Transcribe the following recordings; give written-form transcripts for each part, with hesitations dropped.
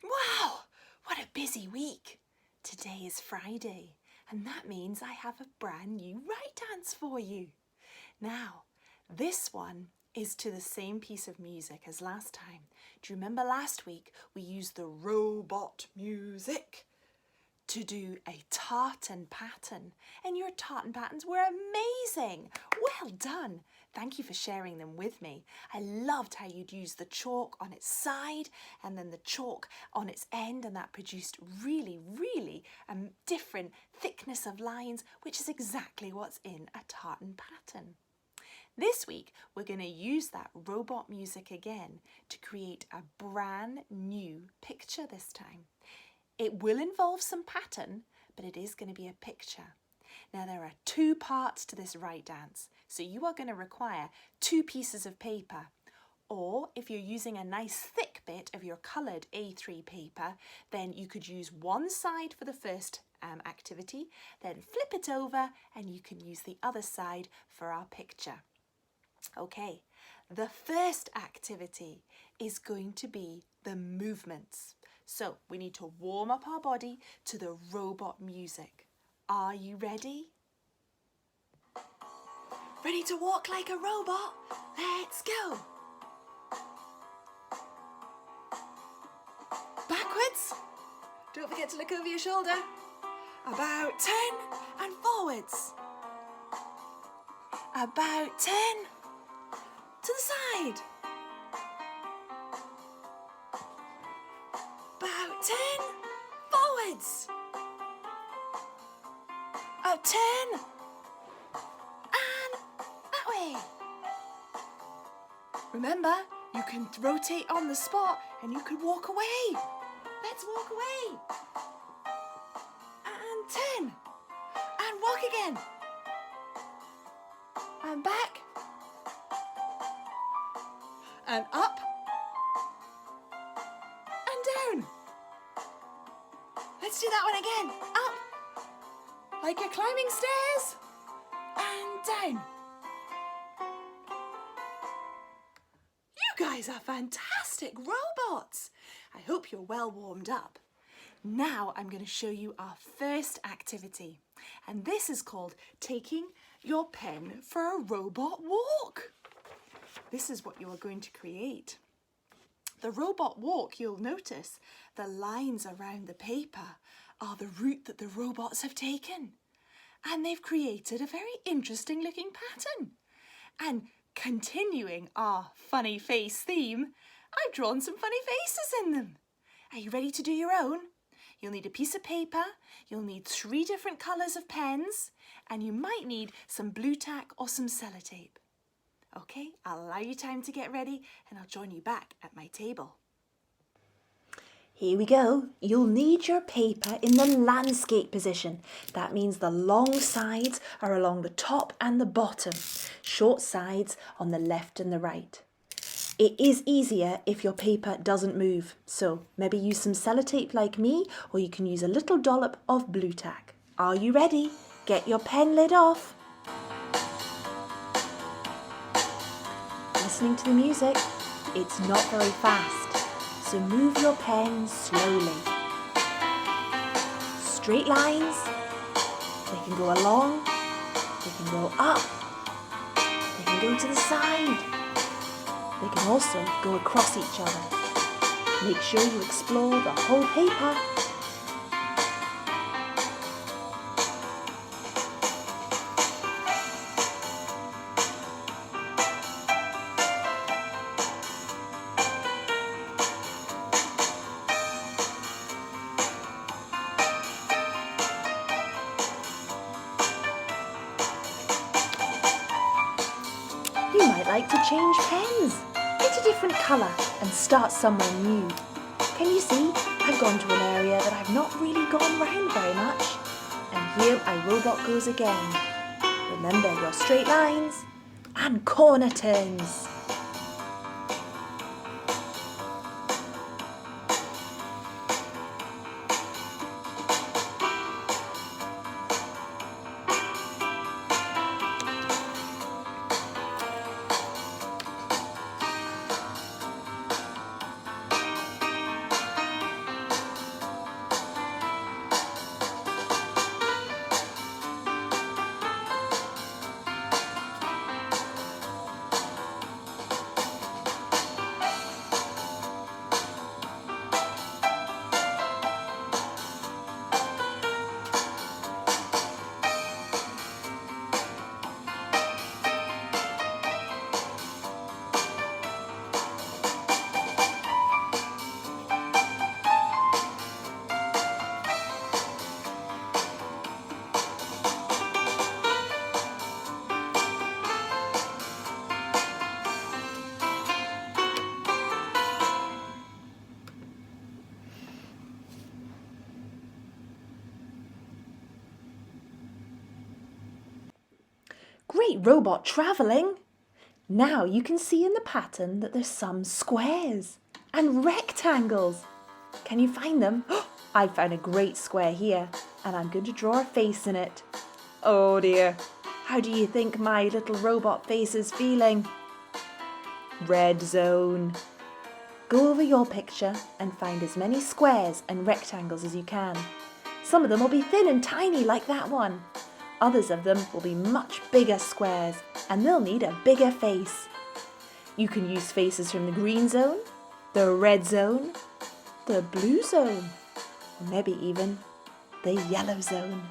Wow, what a busy week. Today is Friday, and that means I have a brand new right dance for you. Now, this one is to the same piece of music as last time. Do you remember last week we used the robot music to do a tartan pattern, and your tartan patterns were amazing. Well done. Thank you for sharing them with me. I loved how you'd use the chalk on its side and then the chalk on its end, and that produced really different thickness of lines, which is exactly what's in a tartan pattern. This week, we're going to use that robot music again to create a brand new picture this time. It will involve some pattern, but it is going to be a picture. Now, there are two parts to this right dance, so you are going to require two pieces of paper. Or if you're using a nice thick bit of your coloured A3 paper, then you could use one side for the first activity, then flip it over and you can use the other side for our picture. Okay, the first activity is going to be the movements. So we need to warm up our body to the robot music. Are you ready? Ready to walk like a robot? Let's go! Backwards. Don't forget to look over your shoulder. About 10 and forwards. About 10 to the side. About 10 forwards. About 10 and that way. Remember, you can rotate on the spot and you can walk away. Let's walk away. And 10. And walk again. And back. And up. And down. Let's do that one again. Up. Like you're climbing stairs. And down. You guys are fantastic robots. I hope you're well warmed up. Now I'm going to show you our first activity. And this is called taking your pen for a robot walk. This is what you are going to create. The robot walk, you'll notice the lines around the paper are the route that the robots have taken. And they've created a very interesting looking pattern. And continuing our funny face theme, I've drawn some funny faces in them. Are you ready to do your own? You'll need a piece of paper, you'll need 3 different colours of pens, and you might need some blue tack or some sellotape. Okay, I'll allow you time to get ready and I'll join you back at my table. Here we go. You'll need your paper in the landscape position. That means the long sides are along the top and the bottom, short sides on the left and the right. It is easier if your paper doesn't move, so maybe use some sellotape like me, or you can use a little dollop of blue tack. Are you ready? Get your pen lid off. Listening to the music, it's not very fast, so move your pen slowly. Straight lines, they can go along, they can go up, they can go to the side. They can also go across each other. Make sure you explore the whole paper. You might like to change pens. Get a different colour and start somewhere new. Can you see? I've gone to an area that I've not really gone round very much. And here my robot goes again. Remember your straight lines and corner turns. robot travelling. Now you can see in the pattern that there's some squares and rectangles. Can you find them? I found a great square here, and I'm going to draw a face in it. Oh dear, how do you think my little robot face is feeling? Red zone. Go over your picture and find as many squares and rectangles as you can. Some of them will be thin and tiny like that one. Others of them will be much bigger squares and they'll need a bigger face. You can use faces from the green zone, the red zone, the blue zone, or maybe even the yellow zone.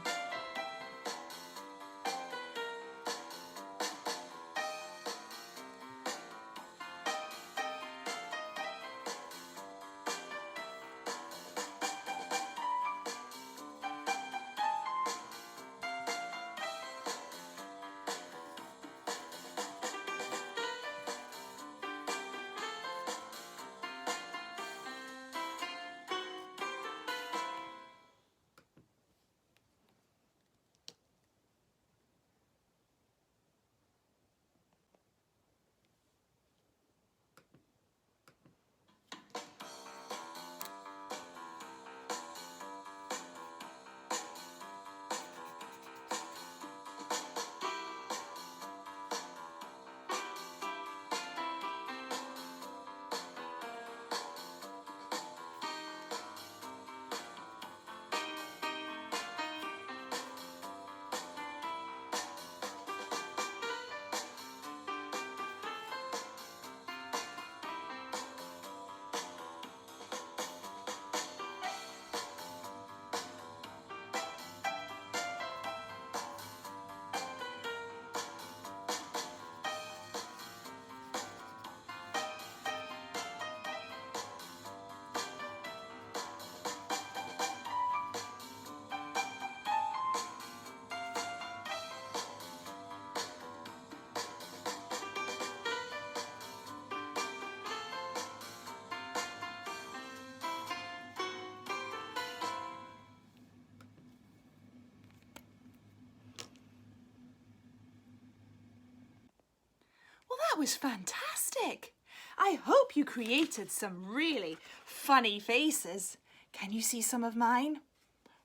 Well, that was fantastic. I hope you created some really funny faces. Can you see some of mine?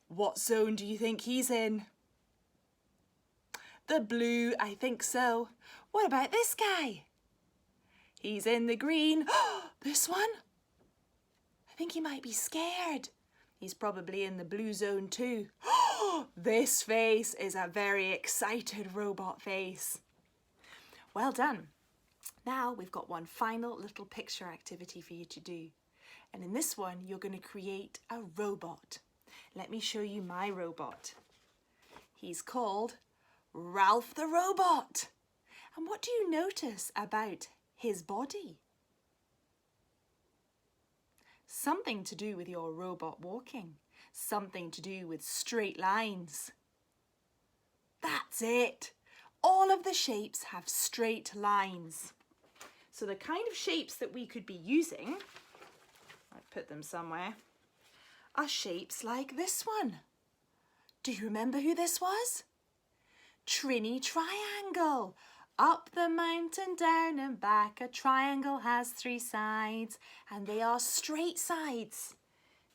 What zone do you think he's in? The blue, I think so. What about this guy? He's in the green. This one? I think he might be scared. He's probably in the blue zone too. This face is a very excited robot face. Well done. Now we've got one final little picture activity for you to do. And in this one, you're going to create a robot. Let me show you my robot. He's called Ralph the Robot. And what do you notice about his body? Something to do with your robot walking. Something to do with straight lines. That's it. All of the shapes have straight lines. So the kind of shapes that we could be using, I've put them somewhere, are shapes like this one. Do you remember who this was? Trini Triangle. Up the mountain, down and back, a triangle has 3 sides, and they are straight sides.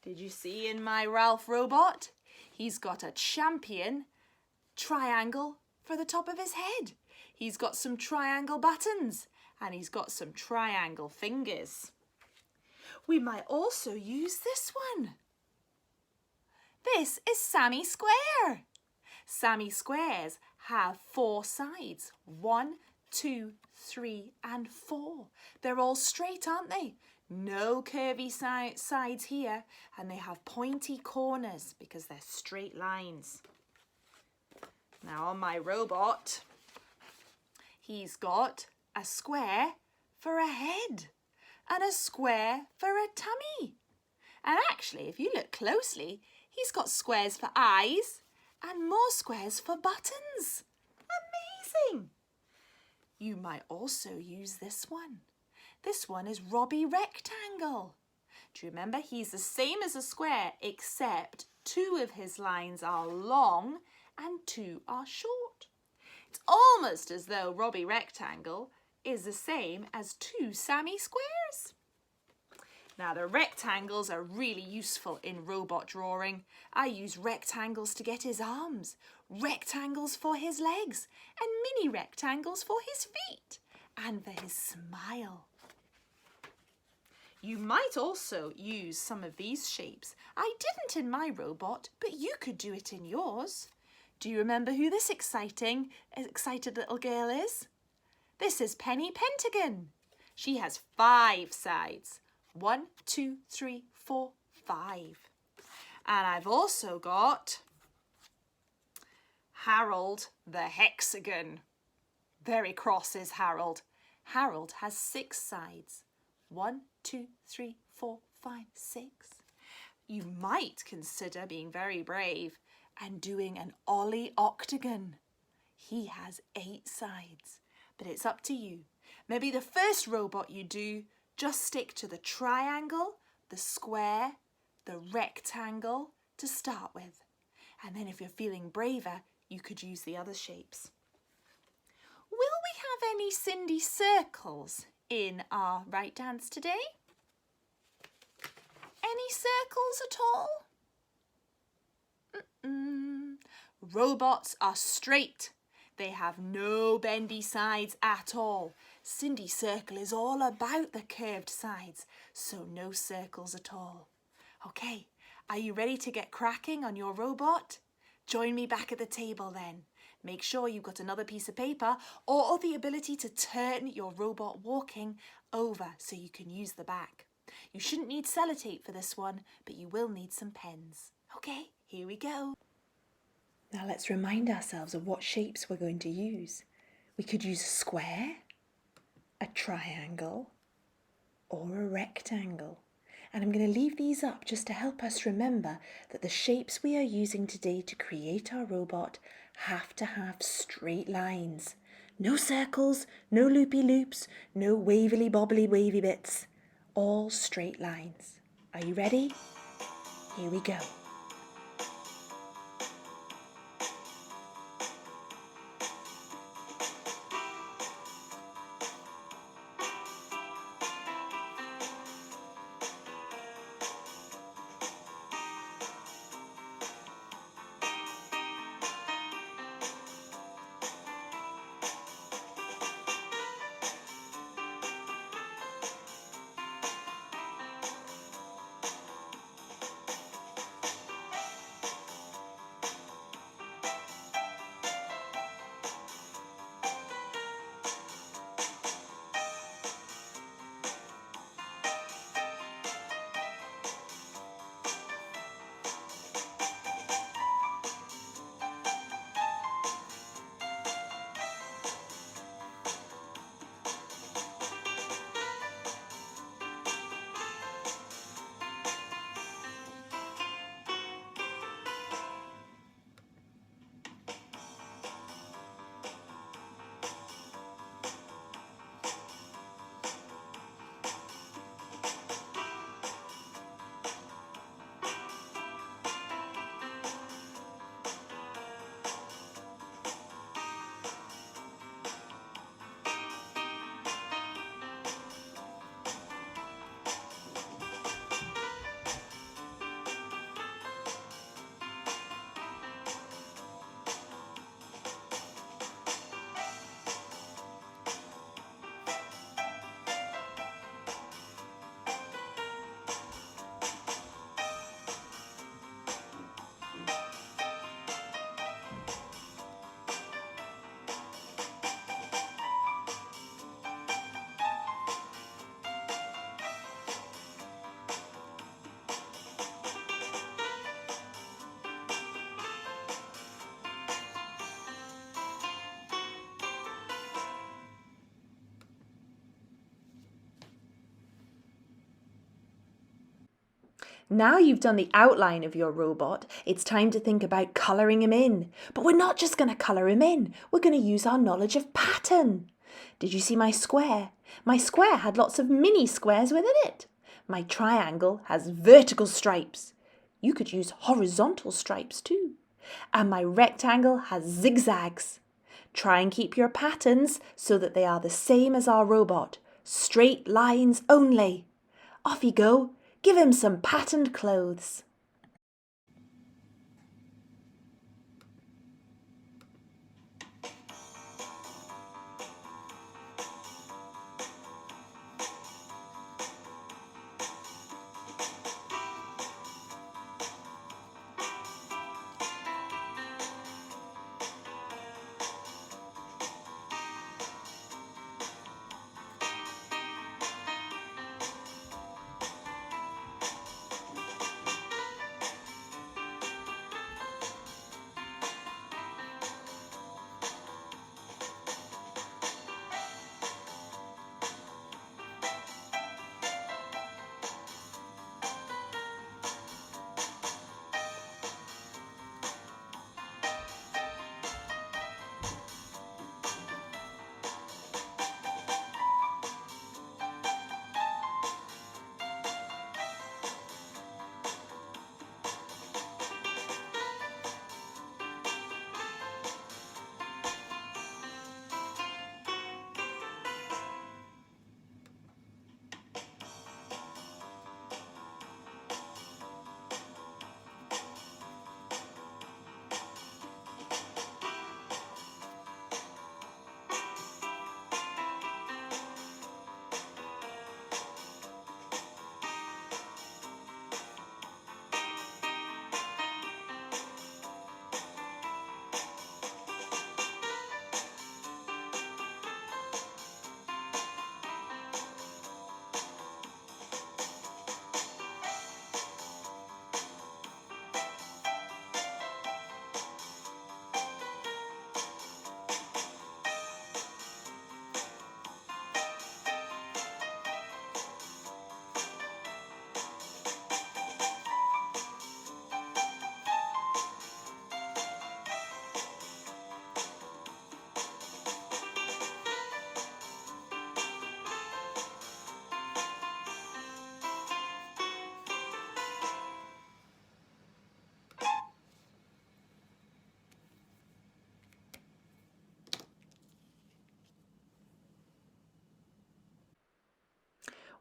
Did you see in my Ralph robot? He's got a champion triangle for the top of his head. He's got some triangle buttons and he's got some triangle fingers. We might also use this one. This is Sammy Square. Sammy Squares have 4 sides. 1, 2, 3 and 4. They're all straight, aren't they? No curvy sides here, and they have pointy corners because they're straight lines. Now on my robot, he's got a square for a head and a square for a tummy. And actually, if you look closely, he's got squares for eyes and more squares for buttons. Amazing! You might also use this one. This one is Robbie Rectangle. Do you remember? He's the same as a square, except 2 of his lines are long and 2 are short. It's almost as though Robbie Rectangle is the same as two Sammy Squares. Now the rectangles are really useful in robot drawing. I use rectangles to get his arms, rectangles for his legs, and mini rectangles for his feet, and for his smile. You might also use some of these shapes. I didn't in my robot, but you could do it in yours. Do you remember who this excited little girl is? This is Penny Pentagon. She has 5 sides. 1, 2, 3, 4, 5. And I've also got Harold the Hexagon. Very cross is Harold. Harold has 6 sides. 1, 2, 3, 4, 5, 6. You might consider being very brave and doing an Ollie Octagon. He has 8 sides, but it's up to you. Maybe the first robot you do, just stick to the triangle, the square, the rectangle to start with. And then if you're feeling braver, you could use the other shapes. Will we have any Cindy circles in our right dance today? Any circles at all? Robots are straight. They have no bendy sides at all. Cindy Circle is all about the curved sides, so no circles at all. Okay, are you ready to get cracking on your robot? Join me back at the table then. Make sure you've got another piece of paper or the ability to turn your robot walking over so you can use the back. You shouldn't need sellotape for this one, but you will need some pens. Okay, here we go. Now let's remind ourselves of what shapes we're going to use. We could use a square, a triangle, or a rectangle. And I'm going to leave these up just to help us remember that the shapes we are using today to create our robot have to have straight lines. No circles, no loopy loops, no wavily bobbly wavy bits. All straight lines. Are you ready? Here we go. Now you've done the outline of your robot, it's time to think about colouring him in. But we're not just going to colour him in, we're going to use our knowledge of pattern. Did you see my square? My square had lots of mini squares within it. My triangle has vertical stripes. You could use horizontal stripes too. And my rectangle has zigzags. Try and keep your patterns so that they are the same as our robot. Straight lines only. Off you go. Give him some patterned clothes.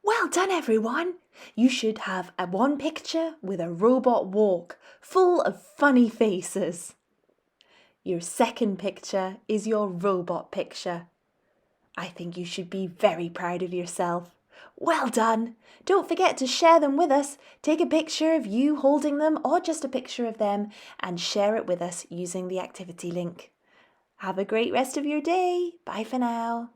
Well done, everyone! You should have one picture with a robot walk, full of funny faces. Your second picture is your robot picture. I think you should be very proud of yourself. Well done! Don't forget to share them with us. Take a picture of you holding them or just a picture of them and share it with us using the activity link. Have a great rest of your day. Bye for now.